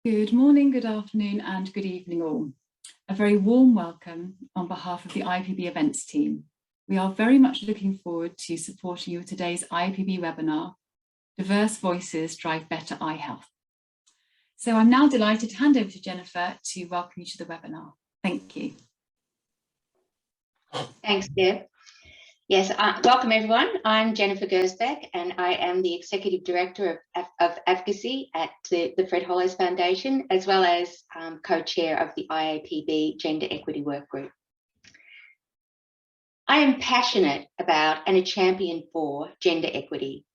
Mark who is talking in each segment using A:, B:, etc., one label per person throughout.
A: Good morning, good afternoon, and good evening all. A very warm welcome on behalf of the IPB events team. We are very much looking forward to supporting you with today's IPB webinar, Diverse Voices Drive Better Eye Health. So I'm now delighted to hand over to Jennifer to welcome you to the webinar. Thank you.
B: Thanks, Deb. Yes, welcome everyone. I'm Jennifer Gersbeck and I am the Executive Director of Advocacy at the Fred Hollows Foundation, as well as co-chair of the IAPB Gender Equity Work Group. I am passionate about and a champion for gender equity.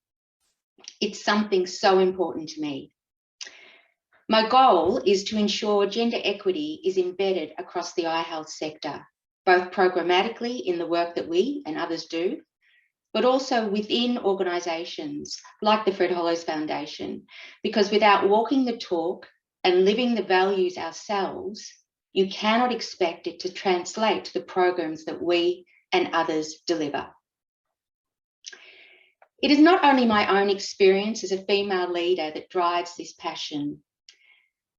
B: It's something so important to me. My goal is to ensure gender equity is embedded across the eye health sector, both programmatically in the work that we and others do, but also within organisations like the Fred Hollows Foundation, because without walking the talk and living the values ourselves, you cannot expect it to translate to the programs that we and others deliver. It is not only my own experience as a female leader that drives this passion,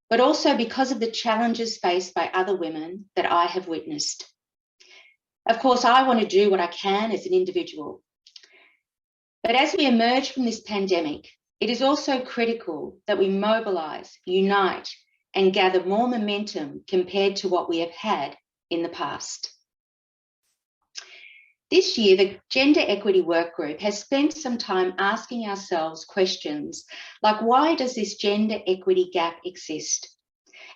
B: but also because of the challenges faced by other women that I have witnessed. Of course, I want to do what I can as an individual. But as we emerge from this pandemic, it is also critical that we mobilise, unite, and gather more momentum compared to what we have had in the past. This year, the Gender Equity Work Group has spent some time asking ourselves questions like, why does this gender equity gap exist?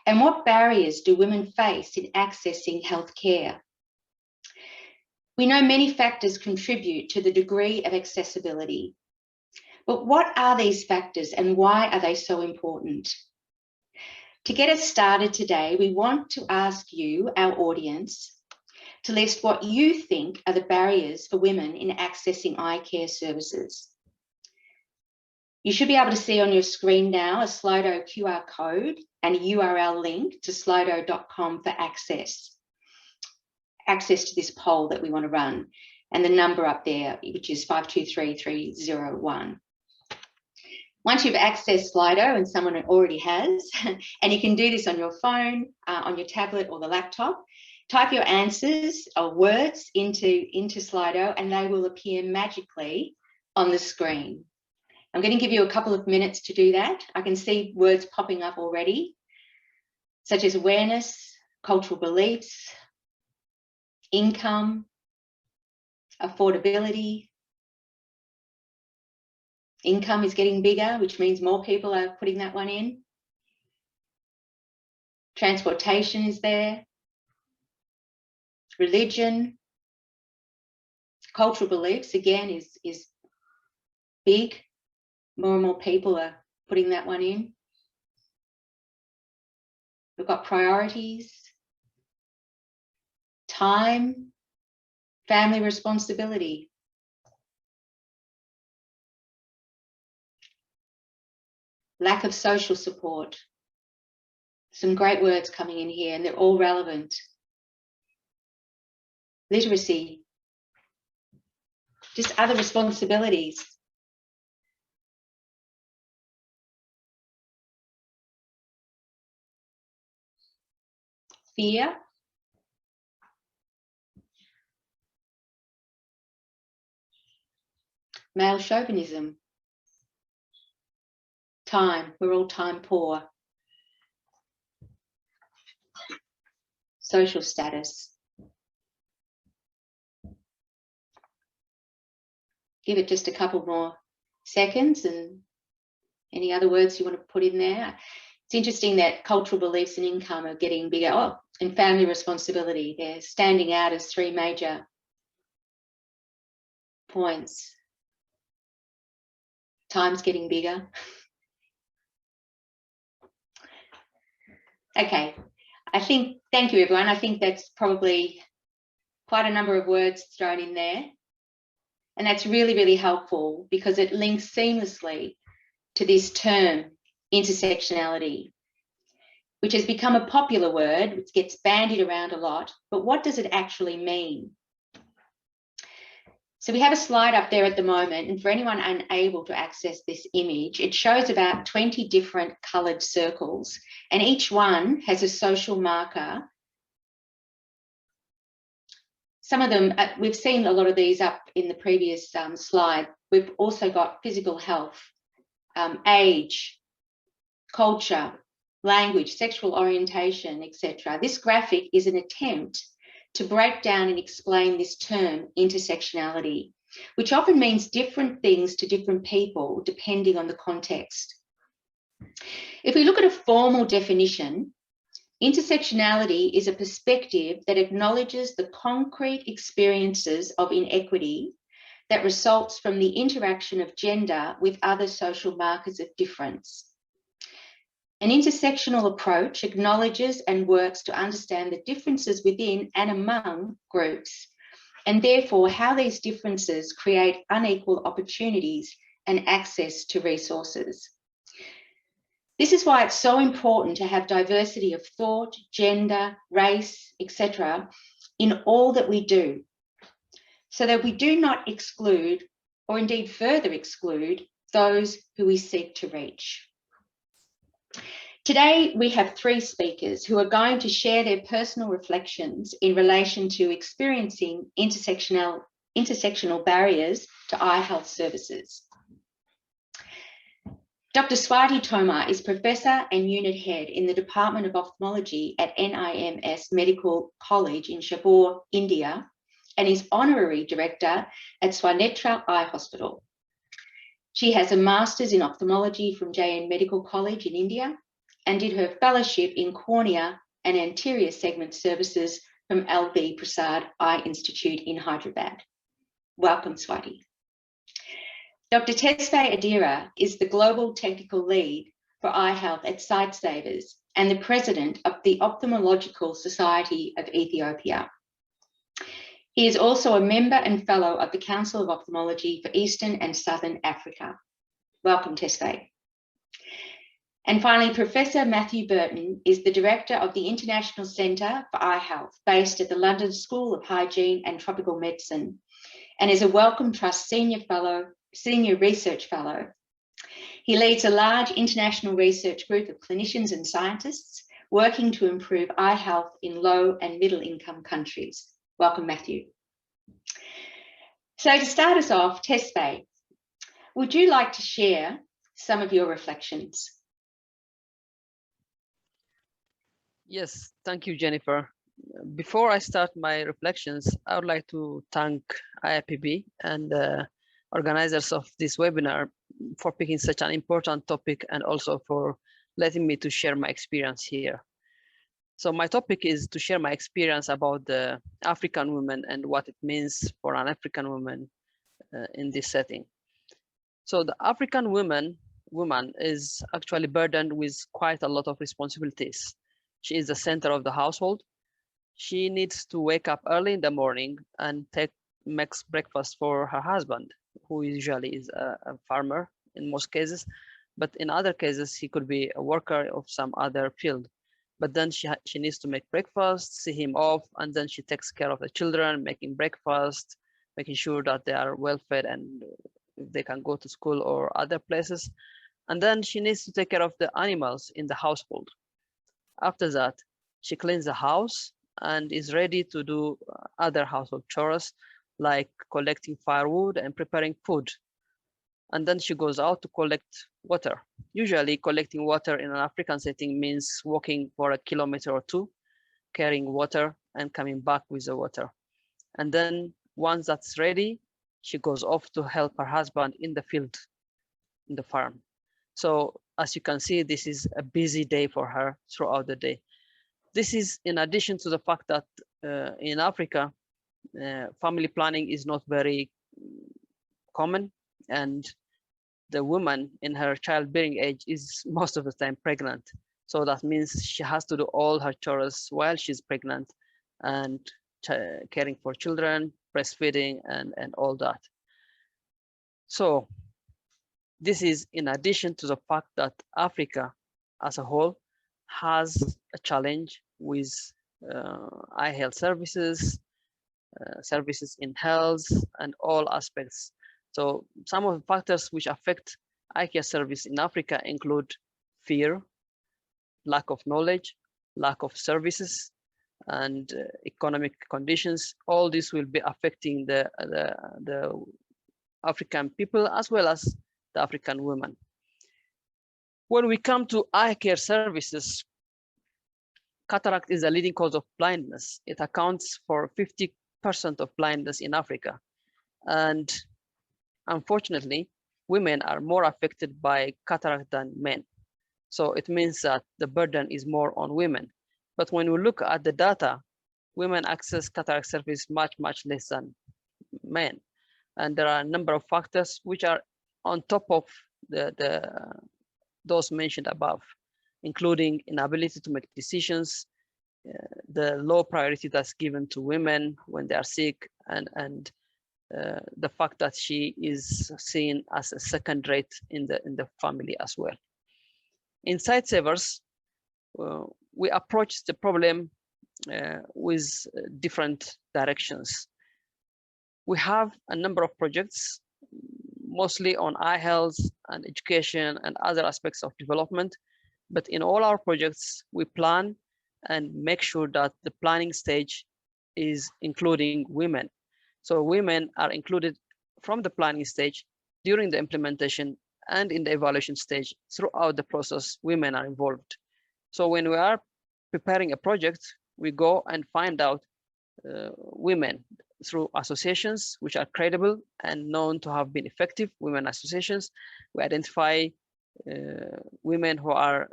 B: And what barriers do women face in accessing healthcare? We know many factors contribute to the degree of accessibility, but what are these factors and why are they so important? To get us started today, we want to ask you, our audience, to list what you think are the barriers for women in accessing eye care services. You should be able to see on your screen now a Slido QR code and a URL link to slido.com for access to this poll that we want to run, and the number up there, which is 523301. Once you've accessed Slido, and someone already has, and you can do this on your phone, on your tablet or the laptop, type your answers or words into Slido and they will appear magically on the screen. I'm going to give you a couple of minutes to do that. I can see words popping up already, such as awareness, cultural beliefs, income, affordability. Income is getting bigger, which means more people are putting that one in. Transportation is there. Religion. Cultural beliefs, again, is big. More and more people are putting that one in. We've got priorities. Time, family responsibility. Lack of social support. Some great words coming in here and they're all relevant. Literacy. Just other responsibilities. Fear. Male chauvinism. Time, we're all time poor. Social status. Give it just a couple more seconds and any other words you want to put in there. It's interesting that cultural beliefs and income are getting bigger. Oh, and family responsibility, they're standing out as three major points. Time's getting bigger. Okay, thank you everyone. I think that's probably quite a number of words thrown in there. And that's really, really helpful because it links seamlessly to this term, intersectionality, which has become a popular word, which gets bandied around a lot, but what does it actually mean? So we have a slide up there at the moment, and for anyone unable to access this image, it shows about 20 different coloured circles, and each one has a social marker. Some of them, we've seen a lot of these up in the previous slide. We've also got physical health, age, culture, language, sexual orientation, etc. This graphic is an attempt to break down and explain this term, intersectionality, which often means different things to different people depending on the context. If we look at a formal definition, intersectionality is a perspective that acknowledges the concrete experiences of inequity that results from the interaction of gender with other social markers of difference. An intersectional approach acknowledges and works to understand the differences within and among groups, and therefore how these differences create unequal opportunities and access to resources. This is why it's so important to have diversity of thought, gender, race, etc. in all that we do, so that we do not exclude, or indeed further exclude, those who we seek to reach. Today, we have 3 speakers who are going to share their personal reflections in relation to experiencing intersectional barriers to eye health services. Dr. Swati Tomar is Professor and Unit Head in the Department of Ophthalmology at NIMS Medical College in Shahpur, India, and is Honorary Director at Swanetra Eye Hospital. She has a Master's in Ophthalmology from JN Medical College in India and did her fellowship in cornea and anterior segment services from LV Prasad Eye Institute in Hyderabad. Welcome, Swati. Dr. Tesfaye Adira is the Global Technical Lead for Eye Health at Sightsavers and the President of the Ophthalmological Society of Ethiopia. He is also a member and fellow of the Council of Ophthalmology for Eastern and Southern Africa. Welcome, Tesfaye. And finally, Professor Matthew Burton is the Director of the International Centre for Eye Health, based at the London School of Hygiene and Tropical Medicine, and is a Wellcome Trust Senior Research Fellow. He leads a large international research group of clinicians and scientists working to improve eye health in low and middle income countries. Welcome, Matthew. So to start us off, Tesfaye, would you like to share some of your reflections?
C: Yes, thank you, Jennifer. Before I start my reflections, I would like to thank IIPB and organizers of this webinar for picking such an important topic, and also for letting me to share my experience here. So my topic is to share my experience about the African woman and what it means for an African woman in this setting. So the African woman is actually burdened with quite a lot of responsibilities. She is the center of the household. She needs to wake up early in the morning and makes breakfast for her husband, who usually is a farmer in most cases, but in other cases, he could be a worker of some other field. But then she needs to make breakfast, see him off, and then she takes care of the children, making breakfast, making sure that they are well fed and they can go to school or other places. And then she needs to take care of the animals in the household. After that, she cleans the house and is ready to do other household chores, like collecting firewood and preparing food. And then she goes out to collect water. Usually collecting water in an African setting means walking for a kilometer or 2, carrying water and coming back with the water. And then once that's ready, she goes off to help her husband in the field, in the farm. So as you can see, this is a busy day for her throughout the day. This is in addition to the fact that in Africa, family planning is not very common, and the woman in her childbearing age is most of the time pregnant. So that means she has to do all her chores while she's pregnant, and caring for children, breastfeeding, and all that. So this is in addition to the fact that Africa as a whole has a challenge with eye health services, services in health and all aspects. So some of the factors which affect eye care service in Africa include fear, lack of knowledge, lack of services, and economic conditions. All this will be affecting the African people as well as the African women. When we come to eye care services, cataract is a leading cause of blindness. It accounts for 50% of blindness in Africa. And unfortunately, women are more affected by cataract than men. So it means that the burden is more on women. But when we look at the data, women access cataract service much less than men. And there are a number of factors which are on top of those mentioned above, including inability to make decisions, the low priority that's given to women when they are sick, and the fact that she is seen as a second rate in the family as well. In Sightsavers, we approach the problem with different directions. We have a number of projects, mostly on eye health and education and other aspects of development. But in all our projects, we plan and make sure that the planning stage is including women. So women are included from the planning stage, during the implementation, and in the evaluation stage. Throughout the process, women are involved. So when we are preparing a project, we go and find out women through associations which are credible and known to have been effective, women associations. We identify women who are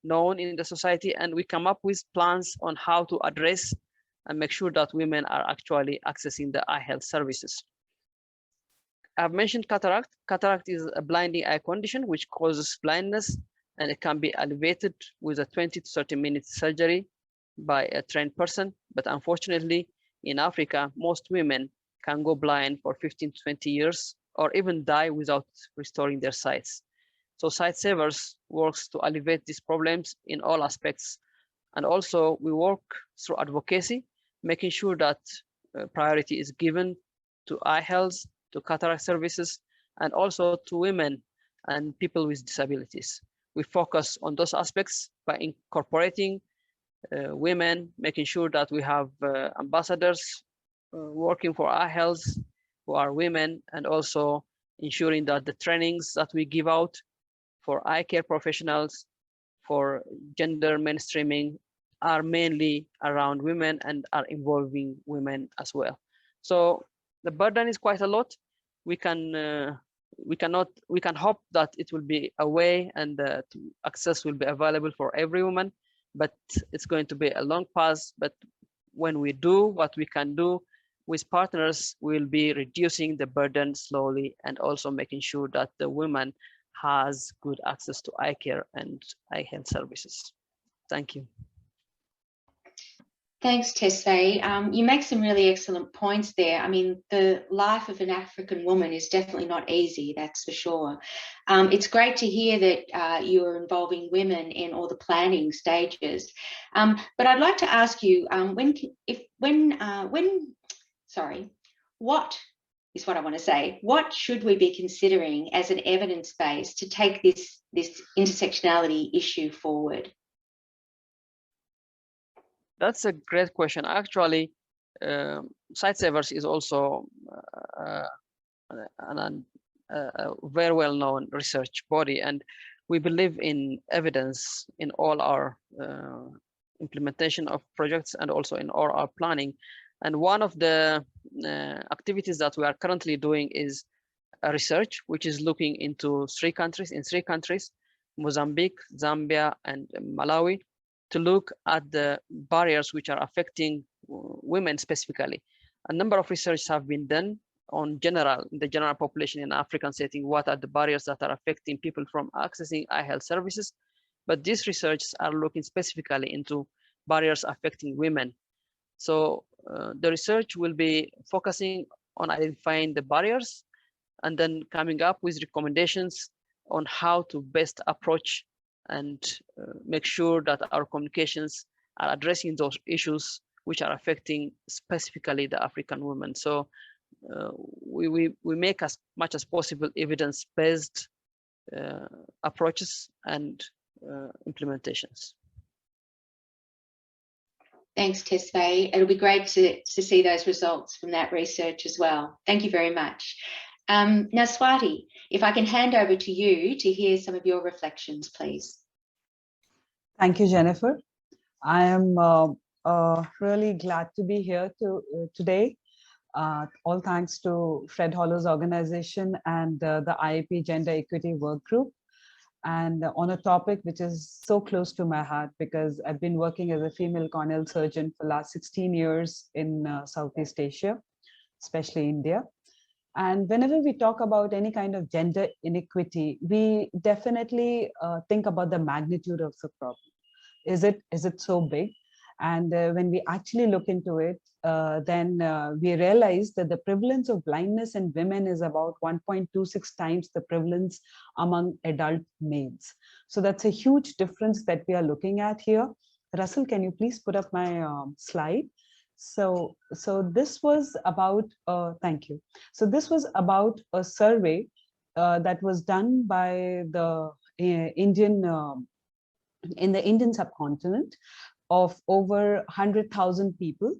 C: known in the society, and we come up with plans on how to address and make sure that women are actually accessing the eye health services. I've mentioned cataract. Cataract is a blinding eye condition which causes blindness, and it can be alleviated with a 20 to 30 minute surgery by a trained person. But unfortunately, in Africa, most women can go blind for 15 to 20 years or even die without restoring their sights. So Sightsavers works to alleviate these problems in all aspects. And also we work through advocacy, making sure that priority is given to eye health, to cataract services, and also to women and people with disabilities. We focus on those aspects by incorporating women, making sure that we have ambassadors working for eye health who are women, and also ensuring that the trainings that we give out for eye care professionals, for gender mainstreaming, are mainly around women and are involving women as well. So the burden is quite a lot. We can hope that it will be a way and access will be available for every woman, but it's going to be a long path. But when we do what we can do with partners, we'll be reducing the burden slowly and also making sure that the woman has good access to eye care and eye health services. Thank you.
B: Thanks, Tessé. You make some really excellent points there. I mean, the life of an African woman is definitely not easy, that's for sure. It's great to hear that you are involving women in all the planning stages. But I'd like to ask you, what should we be considering as an evidence base to take this intersectionality issue forward?
C: That's a great question. Actually, Sightsavers is also a very well-known research body, and we believe in evidence in all our implementation of projects and also in all our planning. And one of the activities that we are currently doing is a research which is looking into three countries, Mozambique, Zambia, and Malawi, to look at the barriers which are affecting women specifically. A number of research have been done on the general population in African setting. What are the barriers that are affecting people from accessing eye health services? But these researches are looking specifically into barriers affecting women. So the research will be focusing on identifying the barriers and then coming up with recommendations on how to best approach and make sure that our communications are addressing those issues which are affecting specifically the African women. So we make as much as possible evidence-based approaches and implementations.
B: Thanks, Tesfaye. It'll be great to see those results from that research as well. Thank you very much. Now, Swati, if I can hand over to you to hear some of your reflections, please.
D: Thank you, Jennifer. I am really glad to be here today. All thanks to Fred Hollows organization and the IAP Gender Equity Work Group, and on a topic which is so close to my heart, because I've been working as a female corneal surgeon for the last 16 years in Southeast Asia, especially India. And whenever we talk about any kind of gender inequity, we definitely think about the magnitude of the problem. Is it so big? And when we actually look into it, then we realize that the prevalence of blindness in women is about 1.26 times the prevalence among adult males. So that's a huge difference that we are looking at here. Russell, can you please put up my slide? So this was about, thank you. So this was about a survey that was done by the in the Indian subcontinent of over 100,000 people,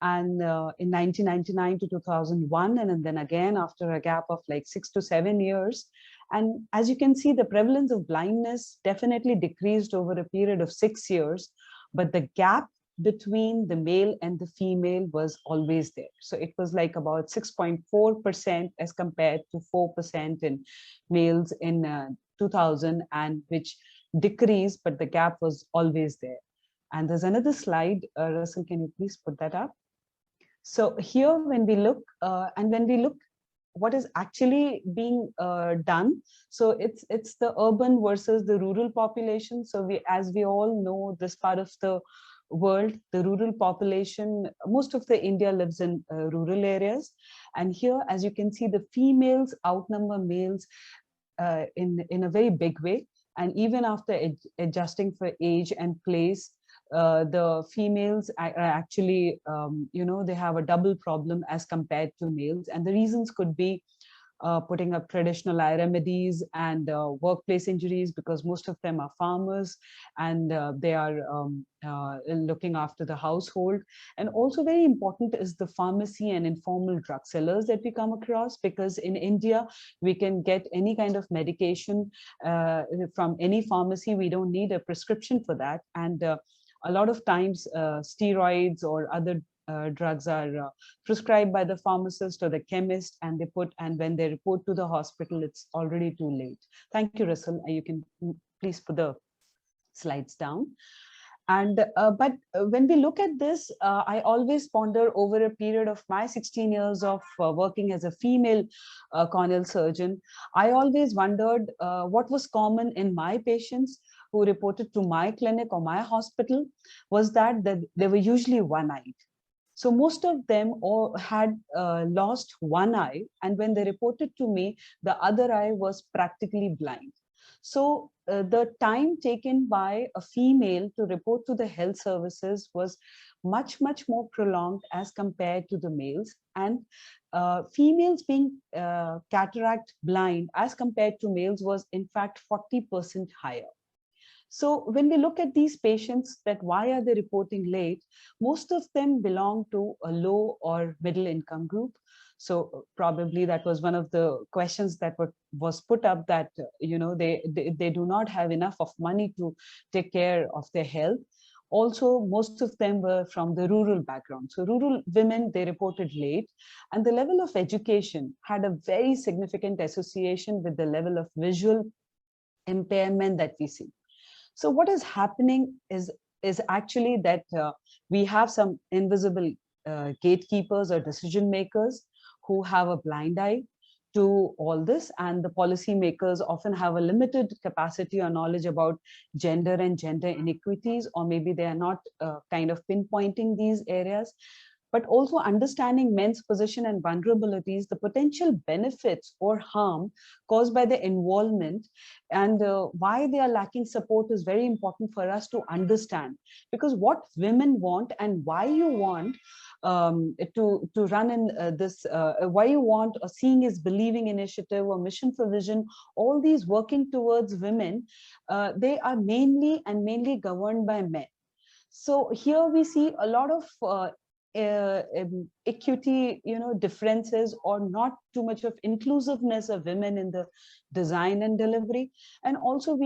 D: and in 1999 to 2001, and then again after a gap of like 6 to 7 years. And as you can see, the prevalence of blindness definitely decreased over a period of 6 years, but the gap between the male and the female was always there. So it was like about 6.4% as compared to 4% in males in 2000, and which decreased, but the gap was always there. And there's another slide, Russell, can you please put that up? So here, when we look, what is actually being done, so it's the urban versus the rural population. So as we all know, this part of the world, the rural population, most of the India lives in rural areas. And here, as you can see, the females outnumber males in a very big way. And even after adjusting for age and place, the females are actually, they have a double problem as compared to males. And the reasons could be putting up traditional eye remedies and workplace injuries, because most of them are farmers and they are looking after the household. And also very important is the pharmacy and informal drug sellers that we come across, because in India, we can get any kind of medication from any pharmacy. We don't need a prescription for that. And a lot of times steroids or other drugs are prescribed by the pharmacist or the chemist, and when they report to the hospital, it's already too late. Thank you, Russell. You can please put the slides down. And but when we look at this, I always ponder over a period of my 16 years of working as a female corneal surgeon, I always wondered what was common in my patients who reported to my clinic or my hospital was that they were usually one-eyed. So most of them all had lost one eye, and when they reported to me, the other eye was practically blind. So the time taken by a female to report to the health services was much more prolonged as compared to the males, and females being cataract blind as compared to males was in fact 40% higher. So when we look at these patients, that why are they reporting late, most of them belong to a low or middle income group. So probably that was one of the questions that was put up, that they do not have enough of money to take care of their health. Also, most of them were from the rural background. So rural women, they reported late, and the level of education had a very significant association with the level of visual impairment that we see. So what is happening is actually that we have some invisible gatekeepers or decision makers who have a blind eye to all this, and the policymakers often have a limited capacity or knowledge about gender and gender inequities, or maybe they are not kind of pinpointing these areas. but also understanding men's position and vulnerabilities, the potential benefits or harm caused by their involvement, and why they are lacking support is very important for us to understand. Because what women want and why you want to run in why you want a Seeing is Believing initiative or Mission for Vision, all these working towards women, they are mainly governed by men. So here we see a lot of equity, differences, or not too much of inclusiveness of women in the design and delivery. And also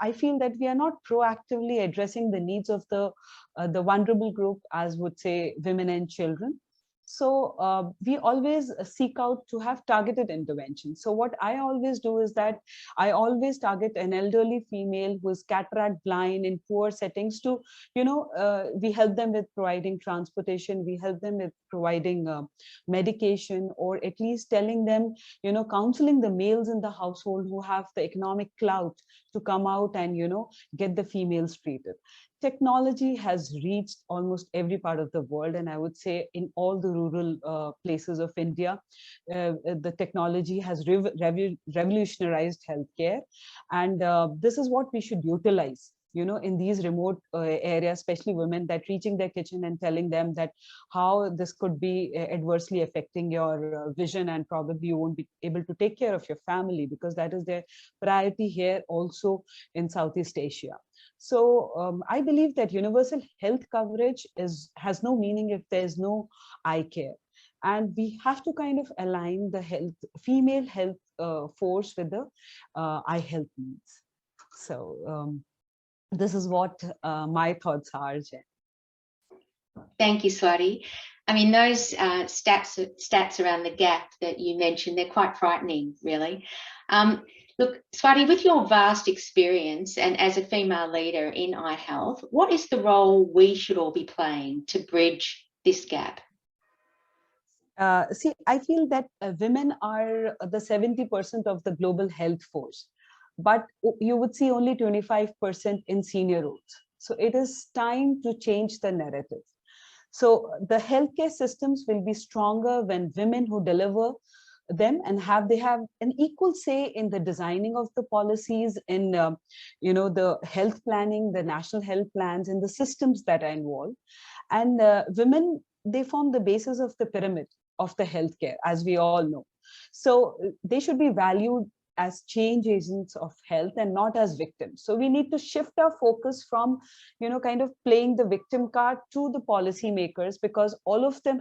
D: I feel that we are not proactively addressing the needs of the vulnerable group, as would say women and children. So we always seek out to have targeted intervention. So what I always do is that I always target an elderly female who is cataract blind in poor settings to, we help them with providing transportation, we help them with providing medication, or at least telling them, counseling the males in the household who have the economic clout to come out and, get the females treated. Technology has reached almost every part of the world, and I would say in all the rural places of India, the technology has revolutionized healthcare, and this is what we should utilize, in these remote areas, especially women, that reaching their kitchen and telling them that how this could be adversely affecting your vision, and probably you won't be able to take care of your family, because that is their priority here also in Southeast Asia. So I believe that universal health coverage has no meaning if there's no eye care. And we have to kind of align the female health force with the eye health needs. So this is what my thoughts are, Jen.
B: Thank you, Swati. I mean, those stats around the gap that you mentioned, they're quite frightening, really. Look, Swati, with your vast experience and as a female leader in eye health, what is the role we should all be playing to bridge this gap?
D: See, I feel that women are the 70% of the global health force, but you would see only 25% in senior roles. So it is time to change the narrative. So the healthcare systems will be stronger when women who deliver them and they have an equal say in the designing of the policies, in the health planning, the national health plans, and the systems that are involved. And women, they form the basis of the pyramid of the healthcare, as we all know. So they should be valued as change agents of health and not as victims. So we need to shift our focus from, kind of playing the victim card to the policymakers, because all of them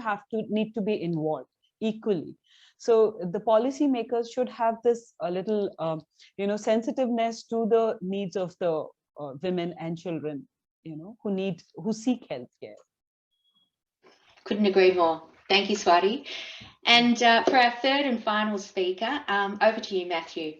D: need to be involved equally. So the policymakers should have this a little, sensitiveness to the needs of the women and children, who seek healthcare.
B: Couldn't agree more. Thank you, Swati. And for our third and final speaker, over to you, Matthew.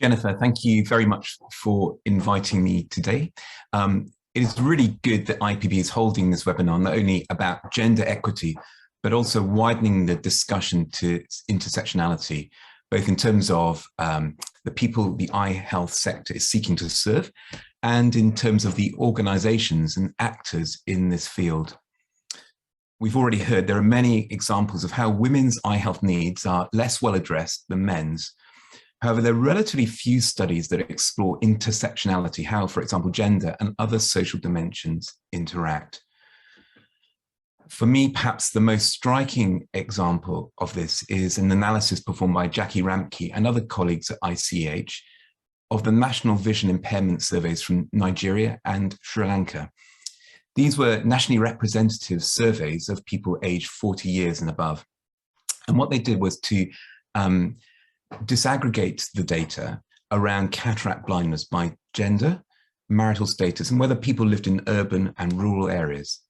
E: Jennifer, thank you very much for inviting me today. It is really good that IPB is holding this webinar, not only about gender equity, but also widening the discussion to intersectionality, both in terms of the people the eye health sector is seeking to serve, and in terms of the organizations and actors in this field. We've already heard there are many examples of how women's eye health needs are less well addressed than men's. However, there are relatively few studies that explore intersectionality, how, for example, gender and other social dimensions interact. For me, perhaps the most striking example of this is an analysis performed by Jackie Ramke and other colleagues at ICH of the national vision impairment surveys from Nigeria and Sri Lanka. These were nationally representative surveys of people aged 40 years and above. And what they did was to disaggregate the data around cataract blindness by gender, marital status, and whether people lived in urban and rural areas.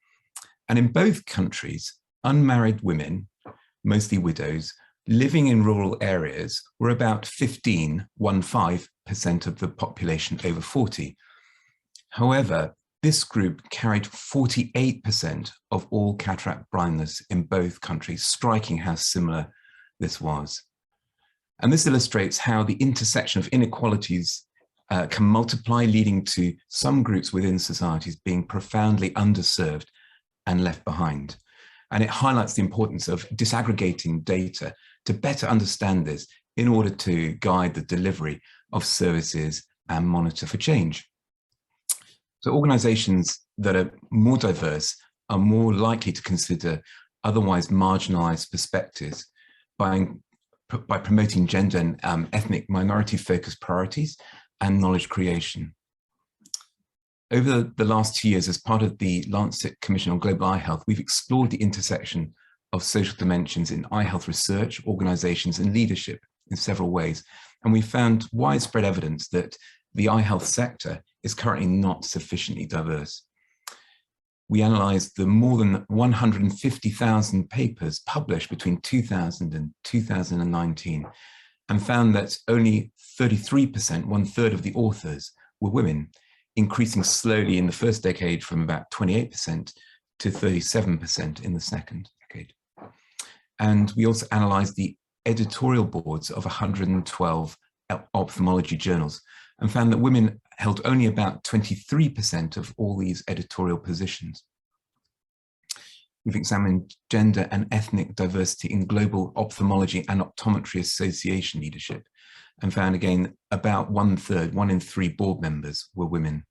E: And in both countries, unmarried women, mostly widows, living in rural areas were about 15% of the population over 40. However, this group carried 48% of all cataract blindness in both countries, striking how similar this was. And this illustrates how the intersection of inequalities can multiply, leading to some groups within societies being profoundly underserved and left behind. And it highlights the importance of disaggregating data to better understand this in order to guide the delivery of services and monitor for change. So organizations that are more diverse are more likely to consider otherwise marginalized perspectives by promoting gender and ethnic minority-focused priorities and knowledge creation. Over the last 2 years, as part of the Lancet Commission on Global Eye Health, we've explored the intersection of social dimensions in eye health research, organizations, and leadership in several ways. And we found widespread evidence that the eye health sector is currently not sufficiently diverse. We analysed the more than 150,000 papers published between 2000 and 2019 and found that only 33%, 1/3 of the authors, were women, increasing slowly in the first decade from about 28% to 37% in the second decade. And we also analysed the editorial boards of 112 ophthalmology journals and found that women held only about 23% of all these editorial positions. We've examined gender and ethnic diversity in global ophthalmology and optometry association leadership and found again about 1/3, 1 in 3 board members were women.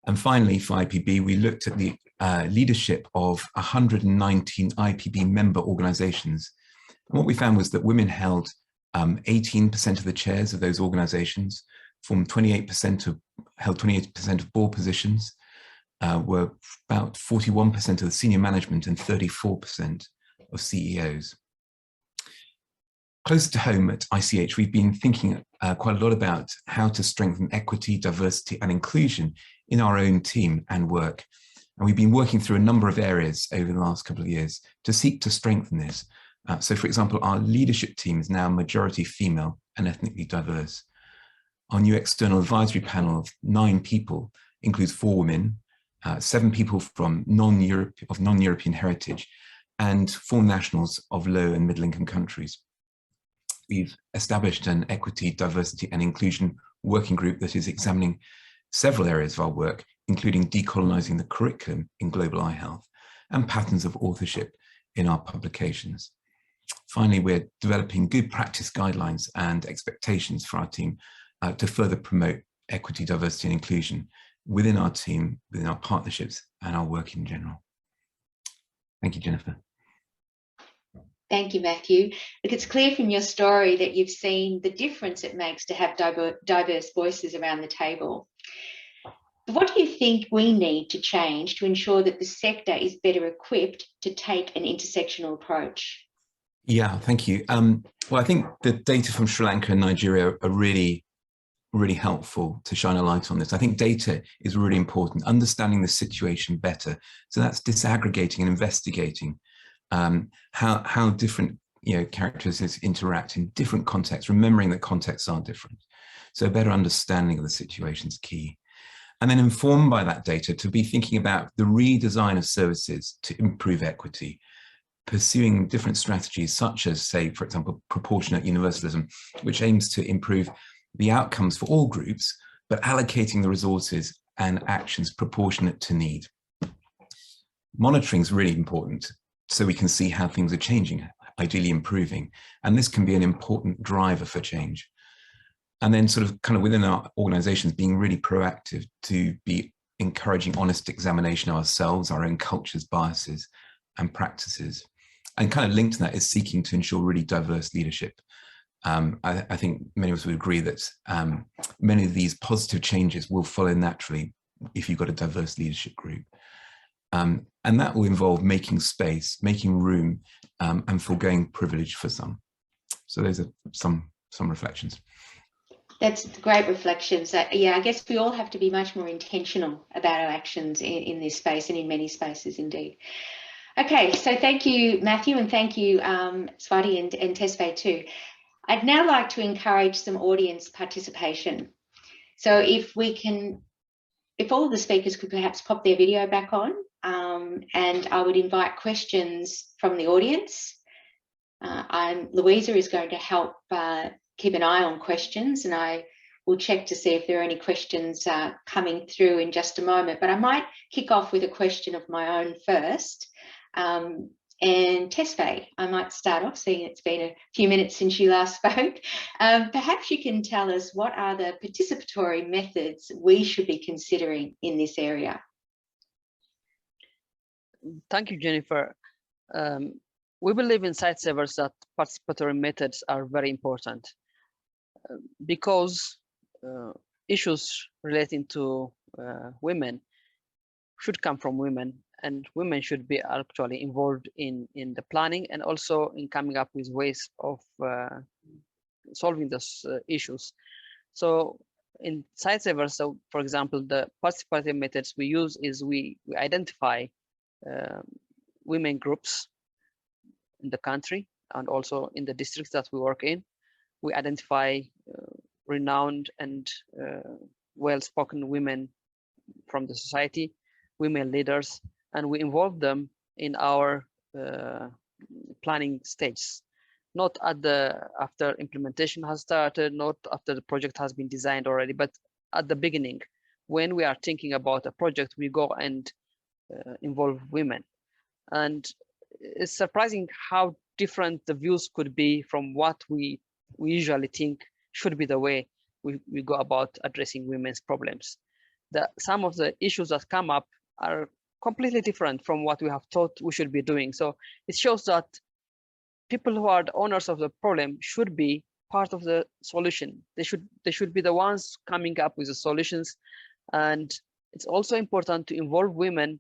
E: And finally, for IPB, we looked at the leadership of 119 IPB member organizations. And what we found was that women held 18% of the chairs of those organizations, held 28% of board positions, were about 41% of the senior management and 34% of CEOs. Closer to home at ICH, we've been thinking quite a lot about how to strengthen equity, diversity, and inclusion in our own team and work. And we've been working through a number of areas over the last couple of years to seek to strengthen this. So, for example, our leadership team is now majority female and ethnically diverse. Our new external advisory panel of 9 people includes 4 women, 7 people from non-European heritage, and 4 nationals of low and middle income countries. We've established an equity, diversity, and inclusion working group that is examining several areas of our work, including decolonizing the curriculum in global eye health and patterns of authorship in our publications. Finally, we're developing good practice guidelines and expectations for our team to further promote equity, diversity, and inclusion within our team, within our partnerships, and our work in general. Thank you, Jennifer.
B: Thank you, Matthew. Look, it's clear from your story that you've seen the difference it makes to have diverse voices around the table. But what do you think we need to change to ensure that the sector is better equipped to take an intersectional approach?
E: Yeah, thank you. Well, I think the data from Sri Lanka and Nigeria are really helpful to shine a light on this. I think data is really important, understanding the situation better. So that's disaggregating and investigating how different characteristics interact in different contexts, remembering that contexts are different. So a better understanding of the situation is key. And then informed by that data to be thinking about the redesign of services to improve equity, pursuing different strategies such as, say, for example, proportionate universalism, which aims to improve the outcomes for all groups, but allocating the resources and actions proportionate to need. Monitoring is really important so we can see how things are changing, ideally improving, and this can be an important driver for change. And then kind of within our organizations, being really proactive to be encouraging honest examination of ourselves, our own cultures, biases, and practices. And kind of linked to that is seeking to ensure really diverse leadership. I think many of us would agree that many of these positive changes will follow naturally if you've got a diverse leadership group. And that will involve making space, making room, and foregoing privilege for some. So those are some reflections.
B: That's great reflections. Yeah, I guess we all have to be much more intentional about our actions in this space and in many spaces indeed. Okay, so thank you, Matthew, and thank you, Swati and Tesfaye too. I'd now like to encourage some audience participation. So if all of the speakers could perhaps pop their video back on, and I would invite questions from the audience. Louisa is going to help keep an eye on questions, and I we'll check to see if there are any questions coming through in just a moment. But I might kick off with a question of my own first. And Tesfaye, I might start off, seeing it's been a few minutes since you last spoke. Perhaps you can tell us what are the participatory methods we should be considering in this area?
C: Thank you, Jennifer. We believe in Sightsavers that participatory methods are very important because issues relating to women should come from women, and women should be actually involved in the planning and also in coming up with ways of solving those issues. So in Sightsavers, so for example, the participatory methods we use is we identify women groups in the country and also in the districts that we work in. We identify renowned and well-spoken women from the society, women leaders, and we involve them in our planning stage. Not at the after implementation has started, not after the project has been designed already, but at the beginning, when we are thinking about a project, we go and involve women. And it's surprising how different the views could be from what we usually think should be the way we go about addressing women's problems. Some of the issues that come up are completely different from what we have thought we should be doing. So it shows that people who are the owners of the problem should be part of the solution. They should be the ones coming up with the solutions. And it's also important to involve women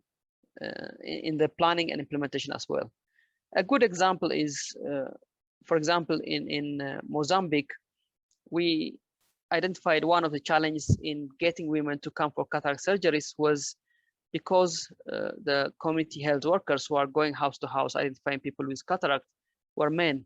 C: in the planning and implementation as well. A good example is, for example, in Mozambique, we identified one of the challenges in getting women to come for cataract surgeries was because the community health workers who are going house to house identifying people with cataract were men,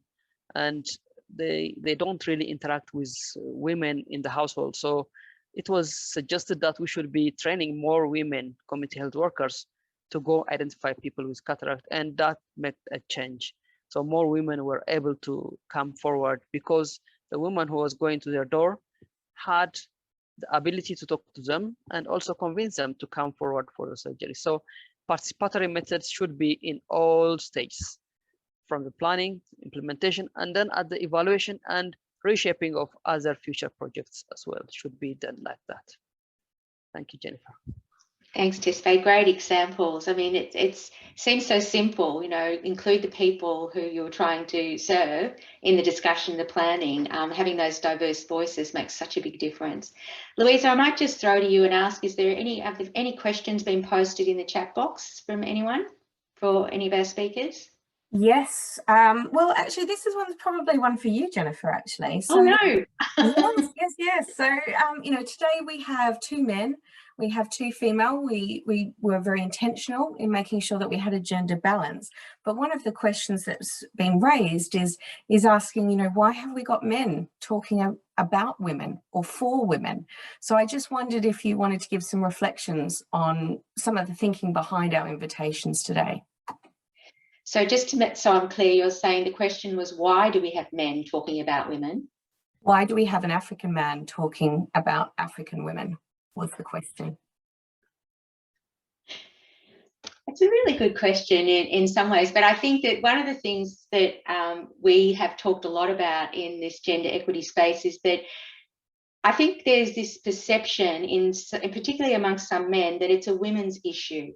C: and they don't really interact with women in the household. So it was suggested that we should be training more women community health workers to go identify people with cataract, and that made a change. So more women were able to come forward because the woman who was going to their door had the ability to talk to them and also convince them to come forward for the surgery. So participatory methods should be in all stages, from the planning, implementation, and then at the evaluation and reshaping of other future projects as well should be done like that. Thank you, Jennifer.
B: Thanks, Tesfaye. Great examples. I mean, it seems so simple, you know, include the people who you're trying to serve in the discussion, the planning. Having those diverse voices makes such a big difference. Louisa, I might just throw to you and ask, have any questions been posted in the chat box from anyone for any of our speakers?
F: Yes. Well, actually, this is probably one for you, Jennifer, actually. So,
B: oh, no.
F: yes. So, you know, today we have 2 men. We have 2 female. We were very intentional in making sure that we had a gender balance. But one of the questions that's been raised is asking, you know, why have we got men talking about women or for women? So I just wondered if you wanted to give some reflections on some of the thinking behind our invitations today.
B: So just so I'm clear, you're saying the question was, why do we have men talking about women?
F: Why do we have an African man talking about African women? Was the question.
B: It's a really good question in some ways, but I think that one of the things that we have talked a lot about in this gender equity space is that I think there's this perception, particularly amongst some men, that it's a women's issue.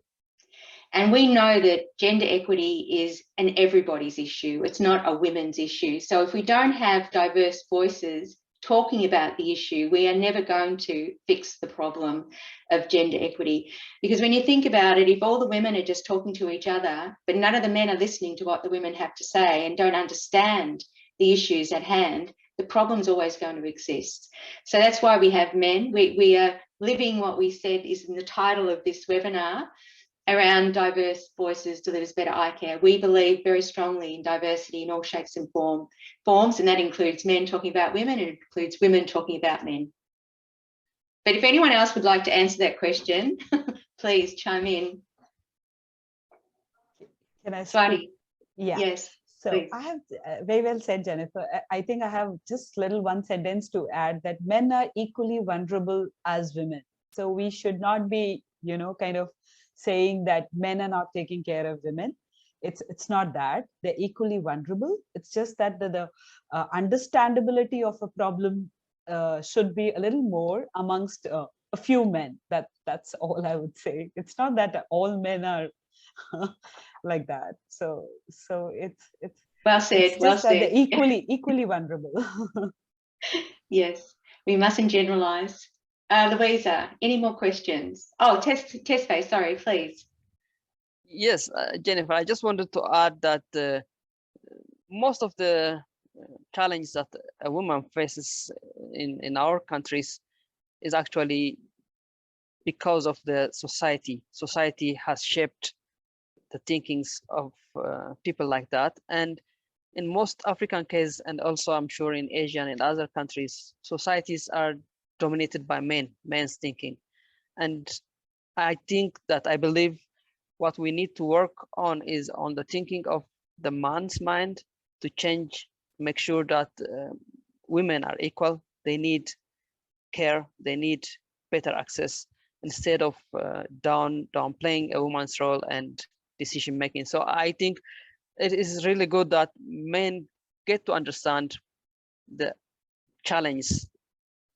B: And we know that gender equity is an everybody's issue. It's not a women's issue. So if we don't have diverse voices talking about the issue, we are never going to fix the problem of gender equity. Because when you think about it, if all the women are just talking to each other, but none of the men are listening to what the women have to say and don't understand the issues at hand, the problem's always going to exist. So that's why we have men. We are living what we said is in the title of this webinar, around diverse voices delivers better eye care. We believe very strongly in diversity in all shapes and forms, and that includes men talking about women, and it includes women talking about men. But if anyone else would like to answer that question, please chime in.
D: Can I
B: Swati?
D: Yeah.
B: Yes.
D: So
B: Please.
D: I have very well said, Jennifer. I think I have just little one sentence to add, that men are equally vulnerable as women. So we should not be, kind of saying that men are not taking care of women. It's not that. They're equally vulnerable. It's just that the understandability of a problem should be a little more amongst a few men. That's all I would say. It's not that all men are like that. So it's
B: Well said.
D: it's
B: Well
D: just that
B: said.
D: they're equally vulnerable.
B: Yes, we mustn't generalize. Louisa, any more questions? Oh, Tesfaye, sorry, please.
C: Yes, Jennifer, I just wanted to add that most of the challenge that a woman faces in our countries is actually because of the society. Society has shaped the thinkings of people like that. And in most African cases, and also I'm sure in Asia and in other countries, societies are dominated by men's thinking. And I believe what we need to work on is on the thinking of the man's mind to change, make sure that women are equal. They need care, they need better access, instead of downplaying a woman's role and decision making. So I think it is really good that men get to understand the challenge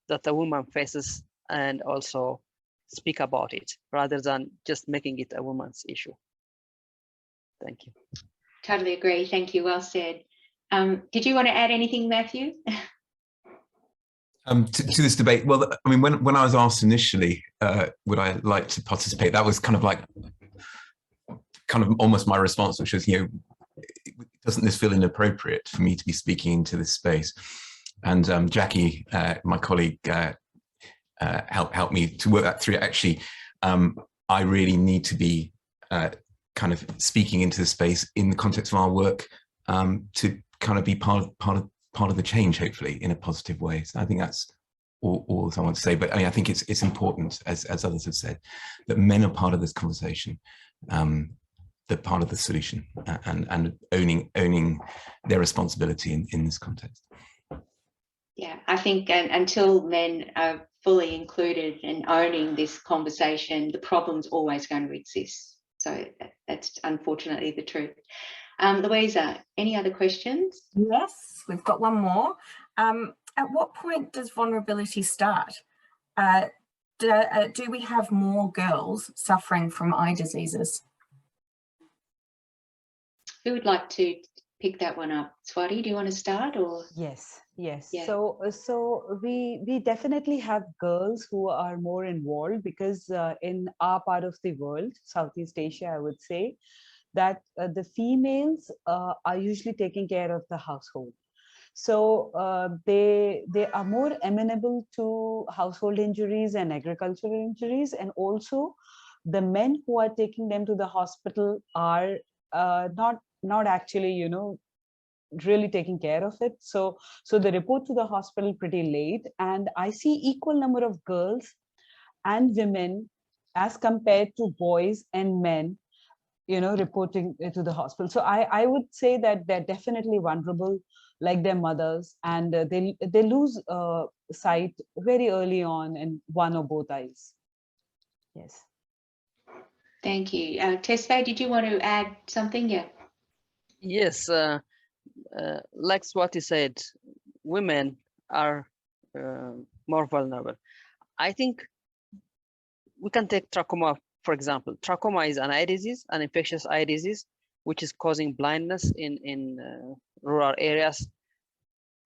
C: that a woman faces and also speak about it rather than just making it a woman's issue. Thank you.
B: Totally agree. Thank you. Well said. Did you want to add anything, Matthew?
E: To this debate, well, I mean, when I was asked initially, would I like to participate, that was kind of almost my response, which was, doesn't this feel inappropriate for me to be speaking into this space? And Jackie, my colleague, helped me to work that through. Actually, I really need to be kind of speaking into the space in the context of our work to kind of be part of the change, hopefully, in a positive way. So I think that's all I want to say. But I mean, I think it's important, as others have said, that men are part of this conversation. They're part of the solution, and owning their responsibility in this context.
B: Yeah, I think until men are fully included in owning this conversation, the problem's always going to exist. So that's unfortunately the truth. Louisa, any other questions?
F: Yes, we've got one more. At what point does vulnerability start? Do we have more girls suffering from eye diseases?
B: Who would like to pick that one up? Swati, do you want to start? Or
D: Yes. Yeah. So we definitely have girls who are more involved, because in our part of the world, Southeast Asia, I would say, that the females are usually taking care of the household. So they are more amenable to household injuries and agricultural injuries, and also the men who are taking them to the hospital are not actually really taking care of it. So they report to the hospital pretty late, and I see equal number of girls and women as compared to boys and men reporting to the hospital. So I would say that they're definitely vulnerable, like their mothers, and they lose sight very early on in one or both eyes. Yes.
B: thank you. Tesfaye, did you want to add something? Yeah.
C: Yes, like Swati said, women are more vulnerable. I think we can take trachoma, for example. Trachoma is an eye disease, an infectious eye disease, which is causing blindness in rural areas.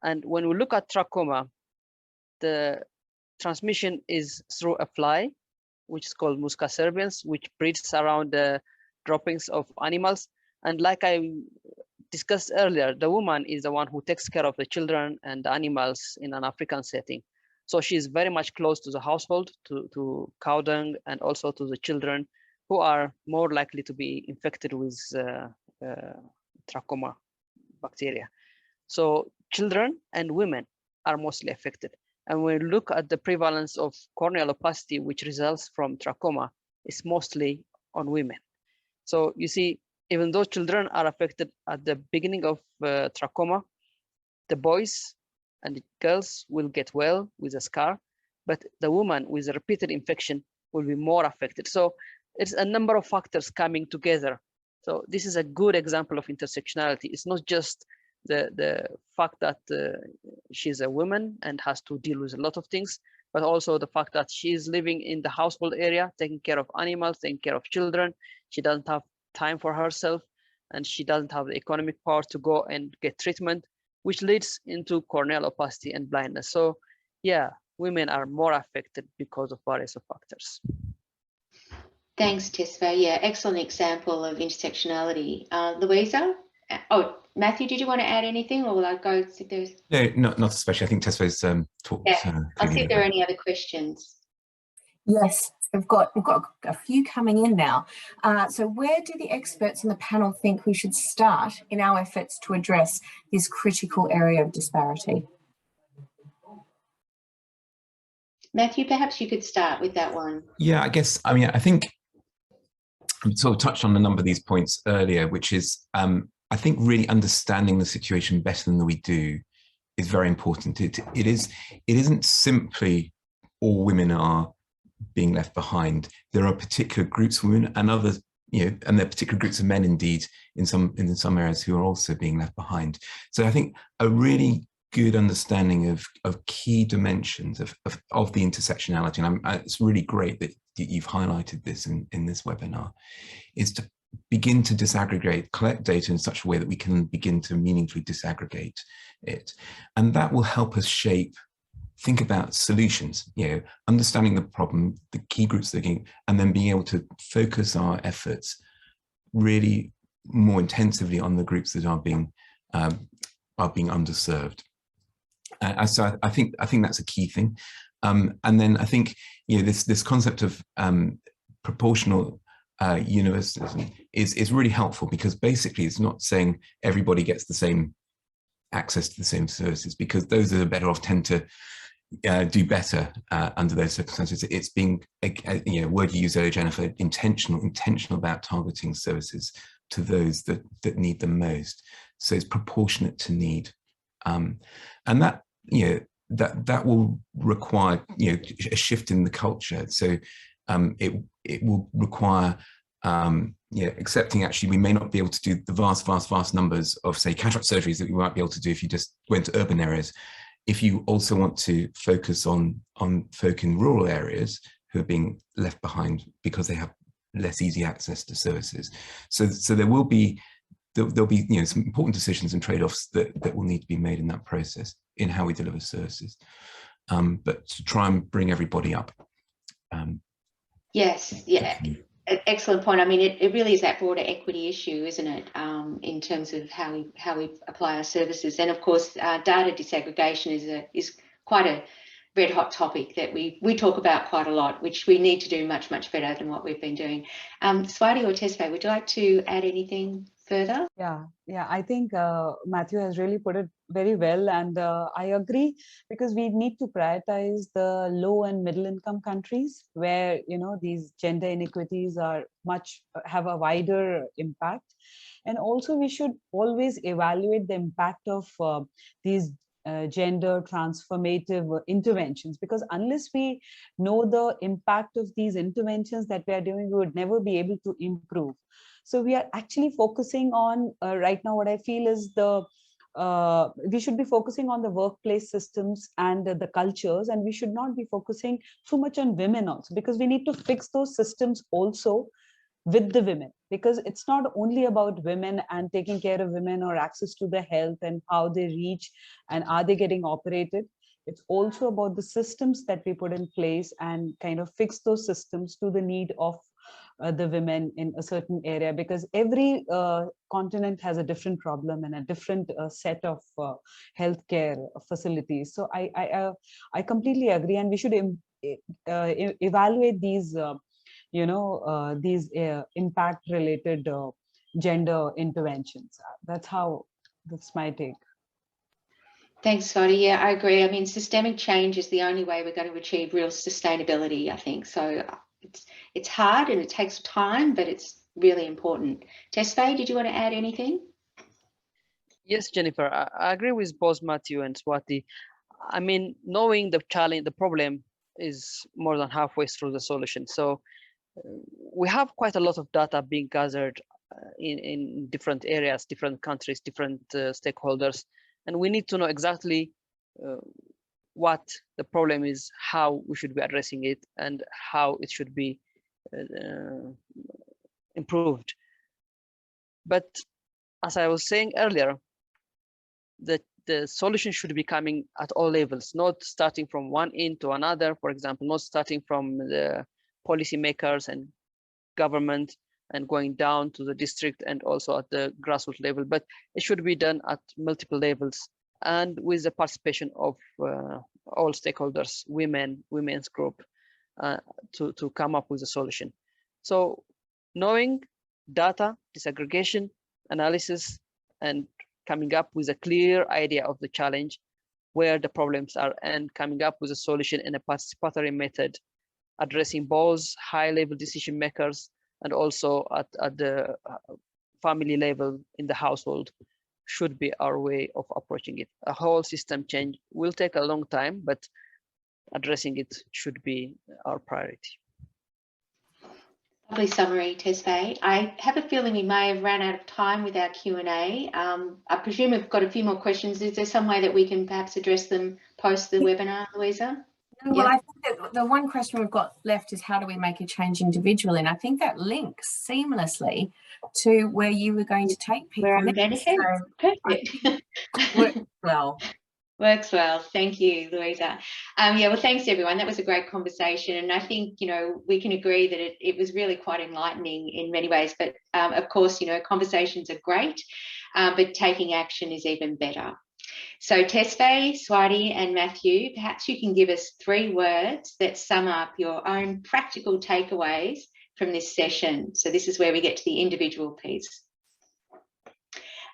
C: And when we look at trachoma, the transmission is through a fly, which is called Musca cerviens, which breeds around the droppings of animals. And like I discussed earlier, the woman is the one who takes care of the children and the animals in an African setting. So she's very much close to the household, to cow dung, and also to the children, who are more likely to be infected with trachoma bacteria. So children and women are mostly affected. And when we look at the prevalence of corneal opacity, which results from trachoma, it's mostly on women. So you see, even though children are affected at the beginning of trachoma, the boys and the girls will get well with a scar, but the woman with a repeated infection will be more affected. So it's a number of factors coming together. So this is a good example of intersectionality. It's not just the fact that she's a woman and has to deal with a lot of things, but also the fact that she is living in the household area, taking care of animals, taking care of children. She doesn't have time for herself, and she doesn't have the economic power to go and get treatment, which leads into corneal opacity and blindness. So yeah, women are more affected because of various factors.
B: Thanks, Tesfa. Yeah, excellent example of intersectionality. Louisa? Oh, Matthew, did you want to add anything, or will I go see if there's...
E: No, not especially. I think Tesfa's talked.
B: Yeah, I'll see if there are any other questions.
F: Yes, we've got a few coming in now. So where do the experts on the panel think we should start in our efforts to address this critical area of disparity?
B: Matthew, perhaps you could start with that one.
E: Yeah, I guess, I mean, I think I sort of touched on a number of these points earlier, which is, I think really understanding the situation better than we do is very important. It isn't simply all women are being left behind. There are particular groups of women and others, and there are particular groups of men indeed in some areas who are also being left behind. So I think a really good understanding of key dimensions of the intersectionality, and it's really great that you've highlighted this in this webinar, is to begin to disaggregate, collect data in such a way that we can begin to meaningfully disaggregate it. And that will help us think about solutions, understanding the problem, the key groups thinking, and then being able to focus our efforts really more intensively on the groups that are being underserved. So I think that's a key thing. And then I think this concept of proportional universalism is really helpful, because basically it's not saying everybody gets the same access to the same services, because those that are better off tend to do better under those circumstances. It's being, word you use earlier, Jennifer, intentional about targeting services to those that need them most. So it's proportionate to need, and that that will require a shift in the culture. So it will require accepting actually we may not be able to do the vast numbers of, say, cataract surgeries that we might be able to do if you just went to urban areas. If you also want to focus on folk in rural areas who are being left behind because they have less easy access to services. So there'll be some important decisions and trade-offs that will need to be made in that process in how we deliver services, but to try and bring everybody up.
B: Yes, yeah, excellent point. I mean, it really is that broader equity issue, isn't it, in terms of how we apply our services. And of course, data disaggregation is quite a red hot topic that we talk about quite a lot, which we need to do much better than what we've been doing. Swati or Tesfa, would you like to add anything further?
D: Yeah, I think Matthew has really put it very well, and I agree, because we need to prioritize the low and middle income countries where these gender inequities have a wider impact. And also we should always evaluate the impact of these gender transformative interventions, because unless we know the impact of these interventions that we are doing, we would never be able to improve. So we are actually focusing on right now, what I feel is we should be focusing on the workplace systems and the cultures, and we should not be focusing too much on women also, because we need to fix those systems also with the women, because it's not only about women and taking care of women or access to the health and how they reach and are they getting operated. It's also about the systems that we put in place and kind of fix those systems to the need of the women in a certain area, because every continent has a different problem and a different set of healthcare facilities. So I completely agree, and we should evaluate these impact related gender interventions. That's my take.
B: Thanks, Swati. Yeah, I agree. I mean, systemic change is the only way we're going to achieve real sustainability, I think. So it's hard and it takes time, but it's really important. Tesfaye, did you want to add anything?
C: Yes, Jennifer, I agree with both Matthew and Swati. I mean, knowing the challenge, the problem is more than halfway through the solution. So we have quite a lot of data being gathered in different areas, different countries, different stakeholders, and we need to know exactly what the problem is, how we should be addressing it, and how it should be improved. But as I was saying earlier, the solution should be coming at all levels, not starting from one end to another, for example, not starting from the policymakers and government and going down to the district and also at the grassroots level, but it should be done at multiple levels and with the participation of all stakeholders, women's group, to come up with a solution. So knowing data, disaggregation, analysis, and coming up with a clear idea of the challenge, where the problems are, and coming up with a solution in a participatory method, addressing both high-level decision makers and also at the family level in the household, should be our way of approaching it. A whole system change will take a long time, but addressing it should be our priority.
B: Lovely summary, Tesfaye. I have a feeling we may have run out of time with our Q&A. I presume we've got a few more questions. Is there some way that we can perhaps address them post the webinar, Louisa?
F: Well, I think that the one question we've got left is how do we make a change individually? And I think that links seamlessly to where you were going to take people.
B: Where I'm going to head. So perfect.
F: Well.
B: Works well. Thank you, Louisa. Yeah, well, thanks everyone. That was a great conversation. And I think, you know, we can agree that it was really quite enlightening in many ways. But of course, you know, conversations are great, but taking action is even better. So Tesfaye, Swati and Matthew, perhaps you can give us 3 words that sum up your own practical takeaways from this session. So this is where we get to the individual piece.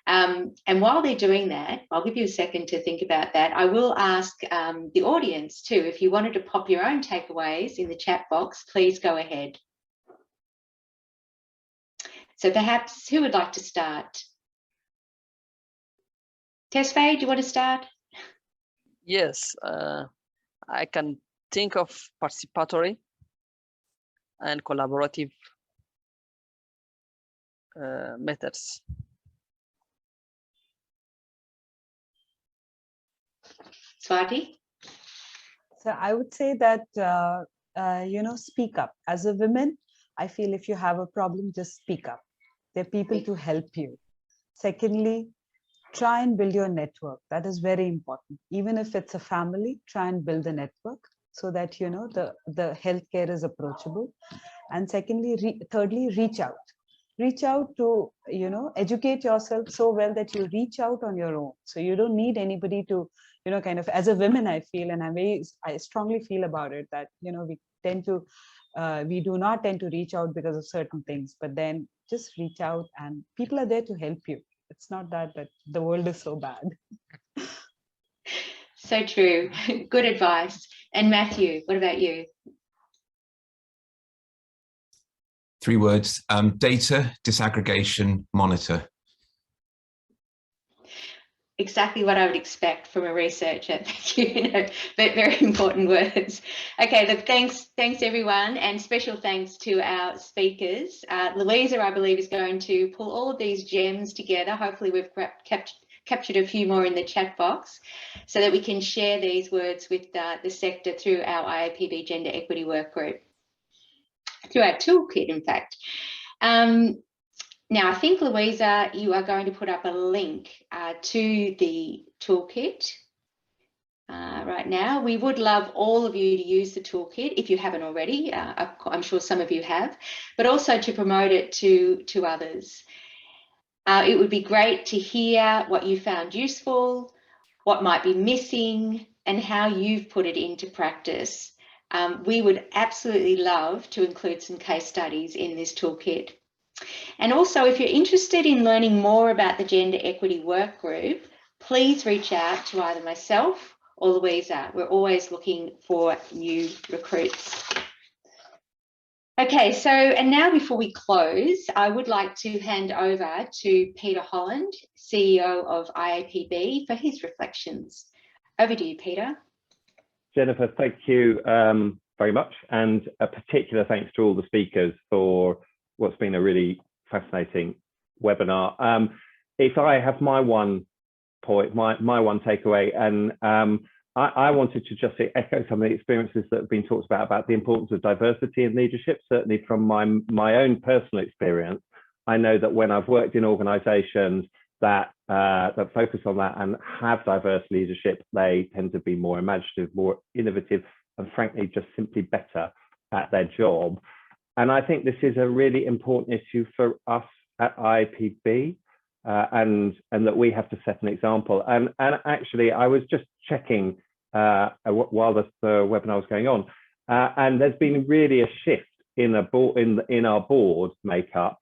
B: And while they're doing that, I'll give you a second to think about that. I will ask the audience too, if you wanted to pop your own takeaways in the chat box, please go ahead. So perhaps who would like to start? Tesfaye, do you want to start?
C: Yes, I can think of participatory and collaborative methods.
B: Swati?
D: So I would say that, you know, speak up. As a woman, I feel if you have a problem, just speak up. There are people to help you. Secondly, try and build your network. That is very important. Even if it's a family, try and build a network so that, you know, the healthcare is approachable. And secondly, thirdly, reach out. Reach out to, you know, educate yourself so well that you reach out on your own. So you don't need anybody to, you know, kind of, as a woman, I feel, and I strongly feel about it that, you know, we do not tend to reach out because of certain things, but then just reach out and people are there to help you. It's not that the world is so bad.
B: So true. Good advice. And Matthew, what about you?
E: 3 words, data, disaggregation, monitor.
B: Exactly what I would expect from a researcher, you know, but very important words. Okay, look, thanks everyone, and special thanks to our speakers. Louisa, I believe, is going to pull all of these gems together. Hopefully we've captured a few more in the chat box so that we can share these words with the sector through our IAPB Gender Equity Work Group, through our toolkit, in fact. Now, I think, Louisa, you are going to put up a link to the toolkit right now. We would love all of you to use the toolkit if you haven't already. I'm sure some of you have, but also to promote it to others. It would be great to hear what you found useful, what might be missing, and how you've put it into practice. We would absolutely love to include some case studies in this toolkit. And also, if you're interested in learning more about the Gender Equity Work Group, please reach out to either myself or Louisa. We're always looking for new recruits. Okay, so and now before we close, I would like to hand over to Peter Holland, CEO of IAPB, for his reflections. Over to you, Peter.
G: Jennifer, thank you very much, and a particular thanks to all the speakers for what's been a really fascinating webinar. If I have my one point, my one takeaway, and I wanted to just echo some of the experiences that have been talked about the importance of diversity in leadership. Certainly from my own personal experience, I know that when I've worked in organizations that focus on that and have diverse leadership, they tend to be more imaginative, more innovative, and frankly, just simply better at their job. And I think this is a really important issue for us at IAPB, and that we have to set an example. And actually, I was just checking while the webinar was going on, and there's been really a shift in our board makeup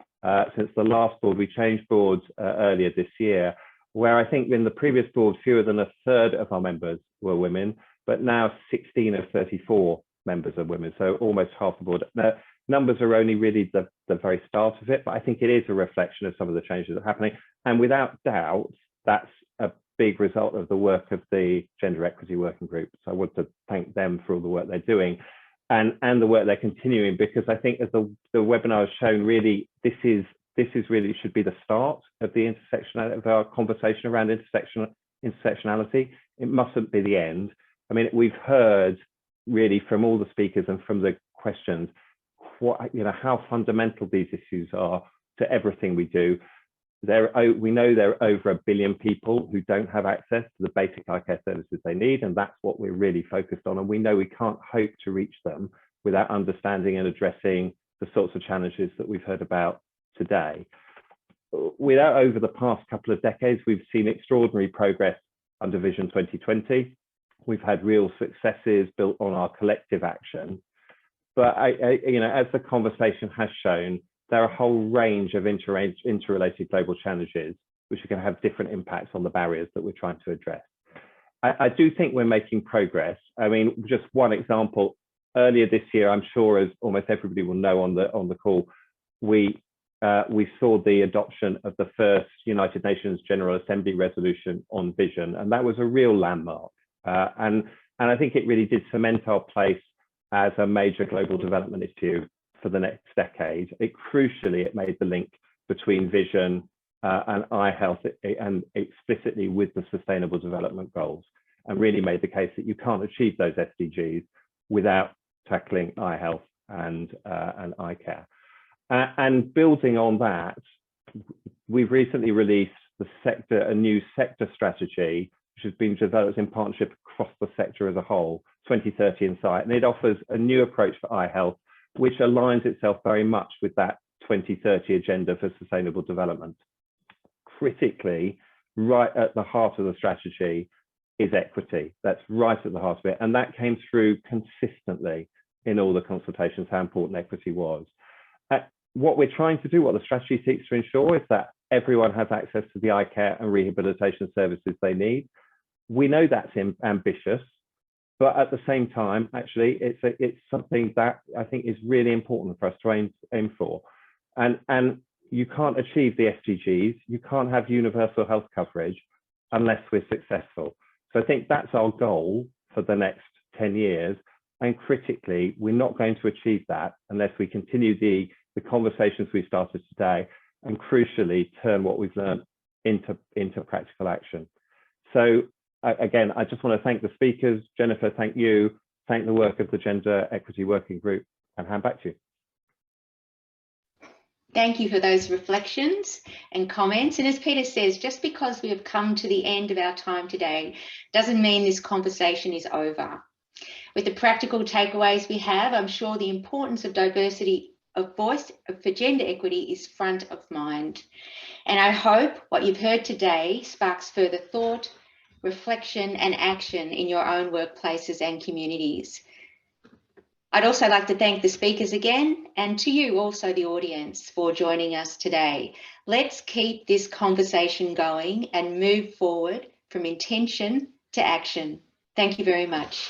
G: since the last board. We changed boards earlier this year, where I think in the previous board, fewer than a third of our members were women, but now 16 of 34 members are women, so almost half the board. The numbers are only really the very start of it, but I think it is a reflection of some of the changes that are happening. And without doubt, that's a big result of the work of the Gender Equity Working Group. So I want to thank them for all the work they're doing and the work they're continuing, because I think as the webinar has shown, really, this is really should be the start of the intersectionality of our conversation around intersectionality. It mustn't be the end. I mean, we've heard really from all the speakers and from the questions, how fundamental these issues are to everything we do. We know there are over 1 billion people who don't have access to the basic eye care services they need, and that's what we're really focused on. And we know we can't hope to reach them without understanding and addressing the sorts of challenges that we've heard about today. Over the past couple of decades, we've seen extraordinary progress under Vision 2020. We've had real successes built on our collective action. But as the conversation has shown, there are a whole range of interrelated global challenges which are going to have different impacts on the barriers that we're trying to address. I do think we're making progress. I mean, just one example, earlier this year, I'm sure as almost everybody will know on the call, we saw the adoption of the first United Nations General Assembly resolution on vision, and that was a real landmark. And I think it really did cement our place as a major global development issue for the next decade. It made the link between vision and eye health, and explicitly with the Sustainable Development Goals, and really made the case that you can't achieve those SDGs without tackling eye health and eye care. And building on that, we've recently released a new sector strategy, which has been developed in partnership across the sector as a whole, 2030 in sight, and it offers a new approach for eye health, which aligns itself very much with that 2030 agenda for sustainable development. Critically, right at the heart of the strategy is equity. That's right at the heart of it, and that came through consistently in all the consultations, how important equity was. What we're trying to do, what the strategy seeks to ensure, is that everyone has access to the eye care and rehabilitation services they need. We know that's ambitious, but at the same time, actually, it's something that I think is really important for us to aim for. And you can't achieve the SDGs, you can't have universal health coverage unless we're successful. So I think that's our goal for the next 10 years. And critically, we're not going to achieve that unless we continue the conversations we started today, and crucially turn what we've learned into practical action. So again, I just want to thank the speakers. Jennifer, thank you. Thank the work of the Gender Equity Working Group, and hand back to you.
B: Thank you for those reflections and comments. And as Peter says, just because we have come to the end of our time today doesn't mean this conversation is over. With the practical takeaways we have, I'm sure the importance of diversity of voice for gender equity is front of mind. And I hope what you've heard today sparks further thought, reflection and action in your own workplaces and communities. I'd also like to thank the speakers again, and to you also, the audience, for joining us today. Let's keep this conversation going and move forward from intention to action. Thank you very much.